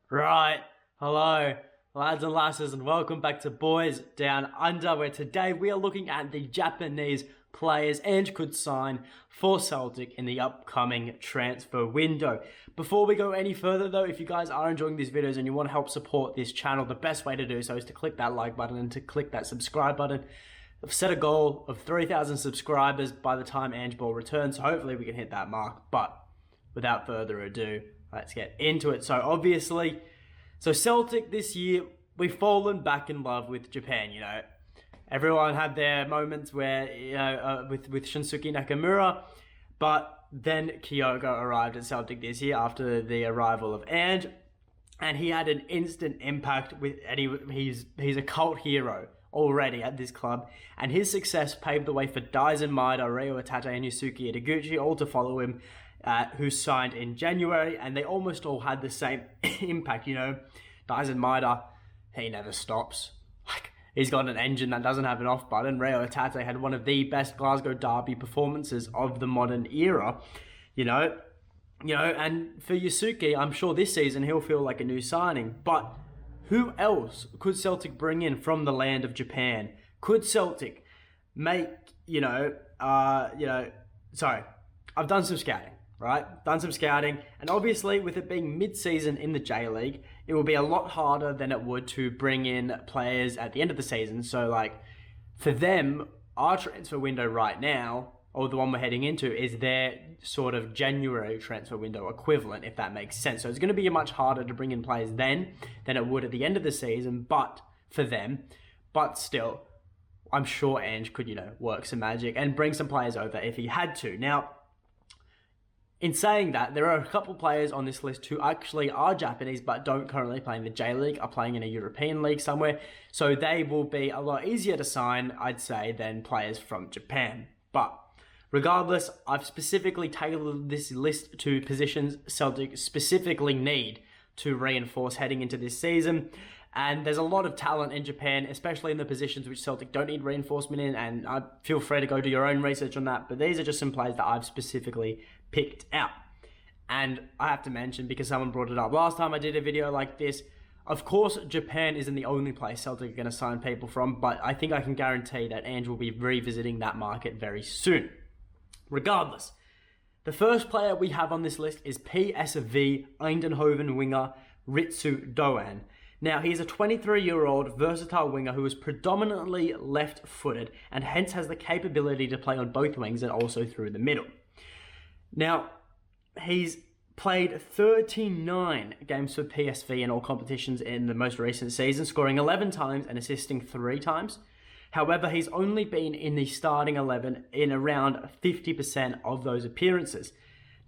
Right, hello, lads and lasses, and welcome back to Boys Down Under, where today we are looking at the Japanese players Ange could sign for Celtic in the upcoming transfer window. Before we go any further though, if you guys are enjoying these videos and you want to help support this channel, the best way to do so is to click that like button and to click that subscribe button. I've set a goal of 3,000 subscribers by the time Ange Ball returns, so hopefully we can hit that mark, but without further ado, let's get into it. So Celtic this year, we've fallen back in love with Japan, Everyone had their moments where, with Shinsuke Nakamura, but then Kyogo arrived at Celtic this year after the arrival of Ange, and he had an instant impact he's a cult hero already at this club, and his success paved the way for Daisen Maeda, Ryo Atate, and Yusuke Itaguchi all to follow him, who signed in January, and they almost all had the same impact, Daisen Maeda, he never stops. He's got an engine that doesn't have an off button. Ryo Atate had one of the best Glasgow Derby performances of the modern era, and for Yusuke, I'm sure this season he'll feel like a new signing, but who else could Celtic bring in from the land of Japan? Could Celtic make, I've done some scouting, right? Done some scouting, and obviously with it being mid-season in the J-League, it will be a lot harder than it would to bring in players at the end of the season. So, for them, our transfer window right now, or the one we're heading into, is their sort of January transfer window equivalent, if that makes sense. So it's going to be much harder to bring in players then than it would at the end of the season, but still, I'm sure Ange could, work some magic and bring some players over if he had to. Now, in saying that, there are a couple players on this list who actually are Japanese but don't currently play in the J-League, are playing in a European league somewhere, so they will be a lot easier to sign, I'd say, than players from Japan. But regardless, I've specifically tailored this list to positions Celtic specifically need to reinforce heading into this season. And there's a lot of talent in Japan, especially in the positions which Celtic don't need reinforcement in, and feel free to go do your own research on that, but these are just some players that I've specifically picked out. And I have to mention, because someone brought it up last time I did a video like this, of course, Japan isn't the only place Celtic are going to sign people from, but I think I can guarantee that Ange will be revisiting that market very soon. Regardless, the first player we have on this list is PSV Eindhoven winger Reitsu Doan. Now, he's a 23-year-old versatile winger who is predominantly left-footed and hence has the capability to play on both wings and also through the middle. Now, he's played 39 games for PSV in all competitions in the most recent season, scoring 11 times and assisting 3 times. However, he's only been in the starting 11 in around 50% of those appearances.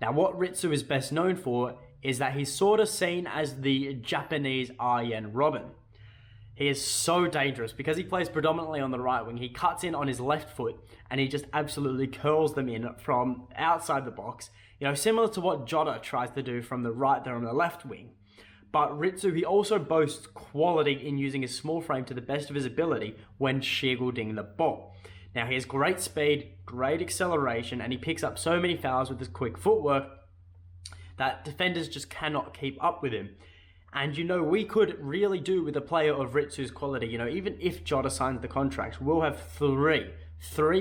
Now, what Reitsu is best known for is that he's sort of seen as the Japanese Arjen Robben. He is so dangerous because he plays predominantly on the right wing. He cuts in on his left foot and he just absolutely curls them in from outside the box. Similar to what Jota tries to do from the right there on the left wing. But Reitsu, he also boasts quality in using his small frame to the best of his ability when shielding the ball. Now, he has great speed, great acceleration, and he picks up so many fouls with his quick footwork that defenders just cannot keep up with him. And we could really do with a player of Ritsu's quality. Even if Jota signs the contract, we'll have three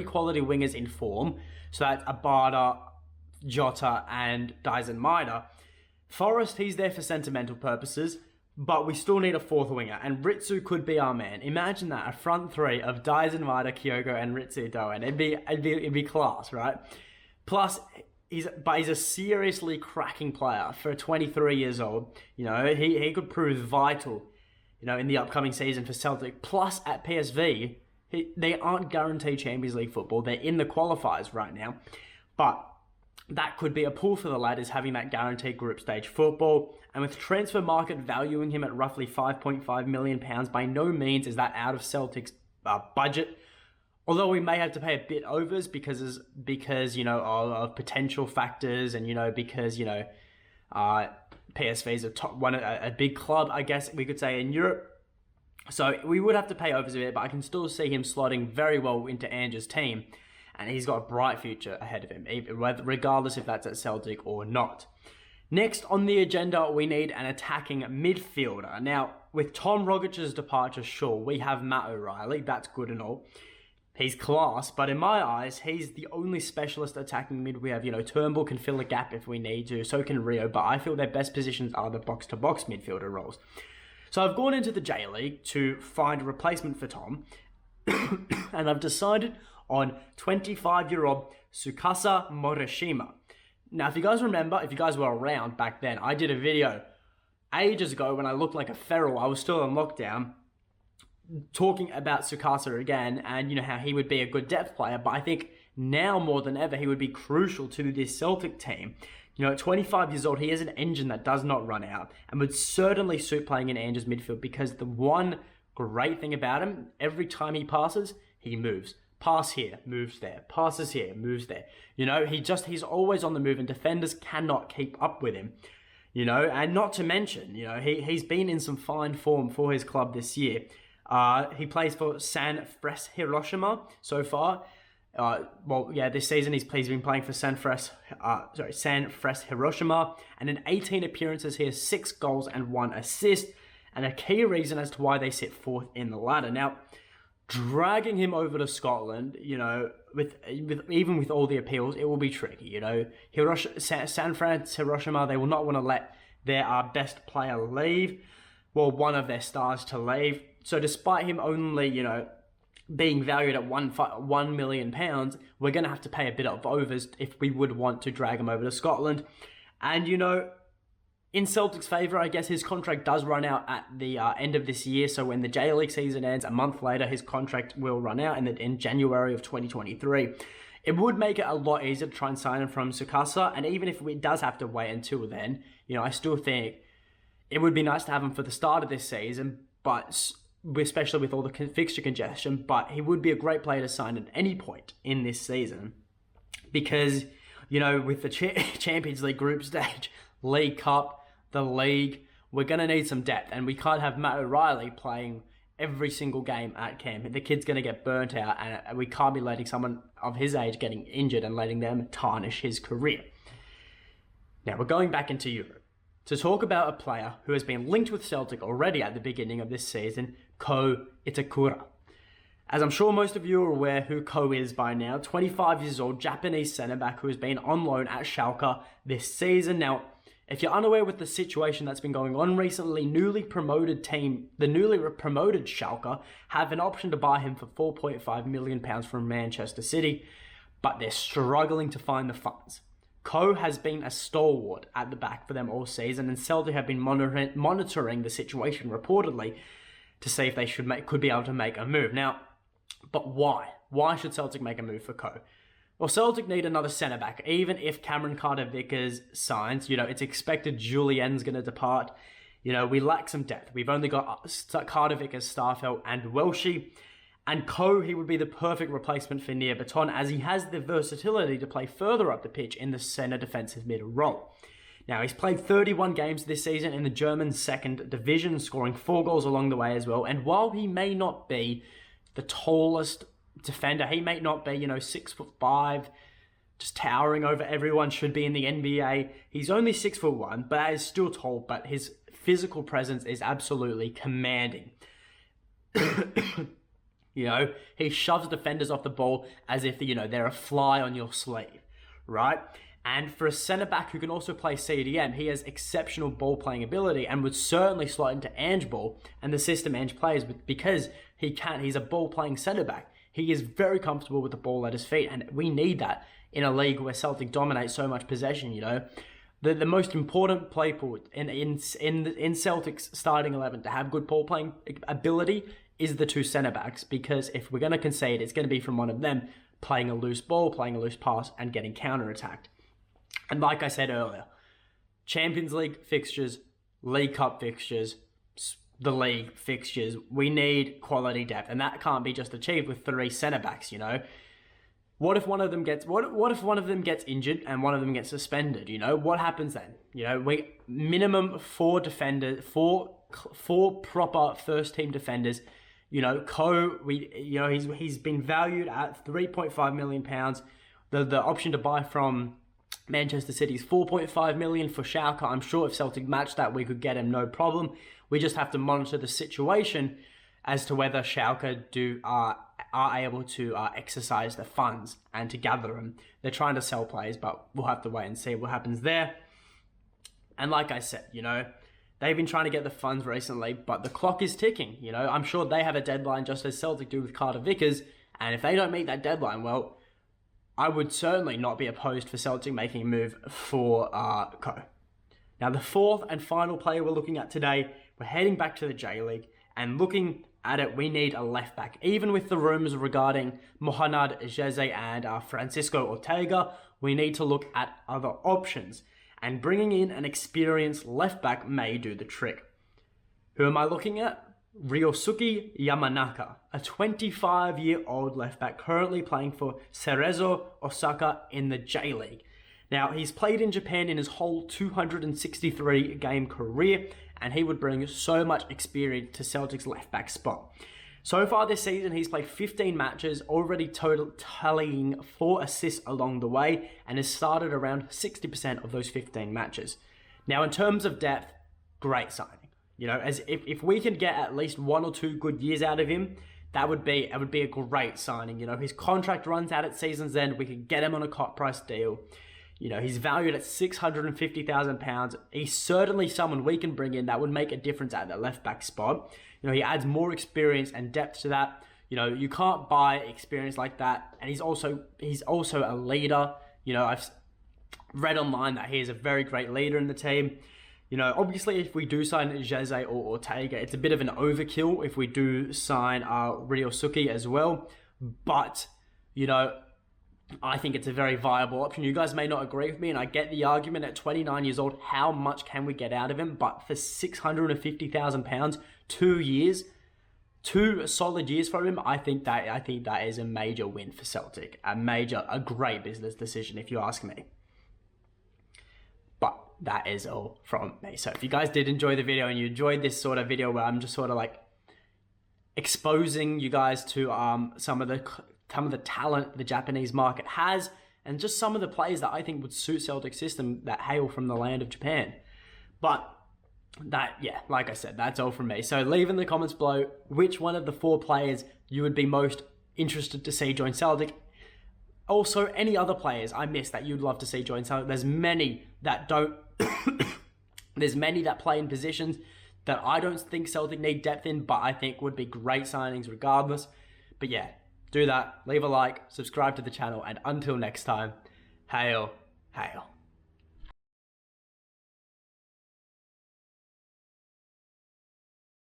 quality wingers in form. So that's Abada, Jota, and Daisen Maeda. Forrest, he's there for sentimental purposes, but we still need a fourth winger, and Reitsu could be our man. Imagine that, a front three of Daisen Maeda, Kyogo, and Reitsu Doan. It'd be class, right? Plus, he's a seriously cracking player for 23 years old. He could prove vital, in the upcoming season for Celtic. Plus, at PSV, they aren't guaranteed Champions League football. They're in the qualifiers right now, but that could be a pull for the lad, is having that guaranteed group stage football. And with transfer market valuing him at roughly £5.5 million, by no means is that out of Celtic's budget. Although we may have to pay a bit overs because of potential factors, and because PSV is a big club, I guess we could say, in Europe. So we would have to pay overs a bit, but I can still see him slotting very well into Ange's team. And he's got a bright future ahead of him, regardless if that's at Celtic or not. Next on the agenda, we need an attacking midfielder. Now, with Tom Rogic's departure, sure, we have Matt O'Reilly. That's good and all. He's class, but in my eyes, he's the only specialist attacking mid we have. Turnbull can fill a gap if we need to, so can Rio, but I feel their best positions are the box-to-box midfielder roles. So I've gone into the J-League to find a replacement for Tom, and I've decided on 25-year-old Tsukasa Morishima. Now, if you guys remember, if you guys were around back then, I did a video ages ago when I looked like a feral. I was still in lockdown, talking about Tsukasa again, and how he would be a good depth player, but I think now more than ever he would be crucial to this Celtic team. At 25 years old, he has an engine that does not run out and would certainly suit playing in Andrew's midfield, because the one great thing about him, every time he passes, he moves. Pass here, moves there. Passes here, moves there. He's always on the move, and defenders cannot keep up with him. And not to mention, he's been in some fine form for his club this year. He plays for Sanfrecce Hiroshima so far. This season he's been playing for Sanfrecce Hiroshima, and in 18 appearances he has 6 goals and 1 assist, and a key reason as to why they sit 4th in the ladder. Now, dragging him over to Scotland, even with all the appeals, it will be tricky. Sanfrecce Hiroshima, they will not want to let their best player leave, one of their stars to leave. So despite him only, being valued at £1 million, we're going to have to pay a bit of overs if we would want to drag him over to Scotland. And, in Celtic's favour, I guess his contract does run out at the end of this year. So when the J-League season ends, a month later, his contract will run out in January of 2023. It would make it a lot easier to try and sign him from Tsukasa. And even if it does have to wait until then, I still think it would be nice to have him for the start of this season, but especially with all the fixture congestion. But he would be a great player to sign at any point in this season, because, with the Champions League group stage, League Cup, the league, we're going to need some depth, and we can't have Matt O'Reilly playing every single game at camp. The kid's going to get burnt out, and we can't be letting someone of his age getting injured and letting them tarnish his career. Now, we're going back into Europe to talk about a player who has been linked with Celtic already at the beginning of this season, Ko Itakura. As I'm sure most of you are aware who Ko is by now, 25 years old, Japanese centre-back who has been on loan at Schalke this season. Now, if you're unaware with the situation that's been going on recently, the newly promoted Schalke have an option to buy him for £4.5 million from Manchester City, but they're struggling to find the funds. Ko has been a stalwart at the back for them all season, and Celtic have been monitoring the situation reportedly to see if they could be able to make a move. Now, but why? Why should Celtic make a move for Ko? Well, Celtic need another centre-back. Even if Cameron Carter-Vickers signs, it's expected Julien's going to depart. We lack some depth. We've only got Carter-Vickers, Starfelt, and Welshie. And Ko, he would be the perfect replacement for Nir Baton, as he has the versatility to play further up the pitch in the centre defensive mid role. Now, he's played 31 games this season in the German second division, scoring 4 goals along the way as well. And while he may not be the tallest defender, he may not be, 6'5", just towering over everyone, should be in the NBA. He's only 6'1", but that is still tall, but his physical presence is absolutely commanding. He shoves defenders off the ball as if, they're a fly on your sleeve, right? And for a centre-back who can also play CDM, he has exceptional ball-playing ability and would certainly slot into Ange ball and the system Ange plays with, because he's a ball-playing centre-back. He is very comfortable with the ball at his feet, and we need that in a league where Celtic dominates so much possession. The most important play pool in Celtic's starting 11 to have good ball playing ability is the 2 centre backs, because if we're going to concede, it's going to be from one of them playing a loose ball, playing a loose pass, and getting counter attacked. And like I said earlier, Champions League fixtures, League Cup fixtures, the league fixtures, we need quality depth, and that can't be just achieved with 3 centre backs. What if one of them gets injured and one of them gets suspended? What happens then? We minimum 4 defenders, four proper first team defenders. Ko, he's been valued at £3.5 million. The option to buy from Manchester City's 4.5 million for Schalke. I'm sure if Celtic matched that, we could get him no problem. We just have to monitor the situation as to whether Schalke are able to exercise the funds and to gather them. They're trying to sell players, but we'll have to wait and see what happens there. And like I said, they've been trying to get the funds recently, but the clock is ticking. I'm sure they have a deadline just as Celtic do with Carter Vickers. And if they don't meet that deadline, well, I would certainly not be opposed for Celtic making a move for Co. Now, the fourth and final player we're looking at today, we're heading back to the J-League, and looking at it, we need a left back. Even with the rumours regarding Mohamed Jeze and Francisco Ortega, we need to look at other options. And bringing in an experienced left back may do the trick. Who am I looking at? Ryosuki Yamanaka, a 25-year-old left back currently playing for Cerezo Osaka in the J-League. Now, he's played in Japan in his whole 263-game career, and he would bring so much experience to Celtic's left back spot. So far this season, he's played 15 matches, already tallying 4 assists along the way, and has started around 60% of those 15 matches. Now, in terms of depth, great signing. As if we can get at least 1 or 2 good years out of him, it would be a great signing. His contract runs out at season's end. We could get him on a cut price deal. He's valued at £650,000. He's certainly someone we can bring in that would make a difference at the left back spot. He adds more experience and depth to that. You can't buy experience like that. And he's also a leader. I've read online that he is a very great leader in the team. Obviously, if we do sign Jeze or Ortega, it's a bit of an overkill if we do sign Ryosuki as well. But, I think it's a very viable option. You guys may not agree with me, and I get the argument at 29 years old, how much can we get out of him? But for £650,000, 2 years, 2 solid years from him, I think that is a major win for Celtic. A great business decision, if you ask me. But that is all from me. So if you guys did enjoy the video and you enjoyed this sort of video where I'm just sort of like exposing you guys to some of the talent the Japanese market has, and just some of the players that I think would suit Celtic's system that hail from the land of Japan. But like I said, that's all from me. So leave in the comments below which one of the 4 players you would be most interested to see join Celtic. Also, any other players I missed that you'd love to see join Celtic. There's many that don't. There's many that play in positions that I don't think Celtic need depth in, but I think would be great signings regardless. But yeah, do that. Leave a like, subscribe to the channel, and until next time, hail, hail.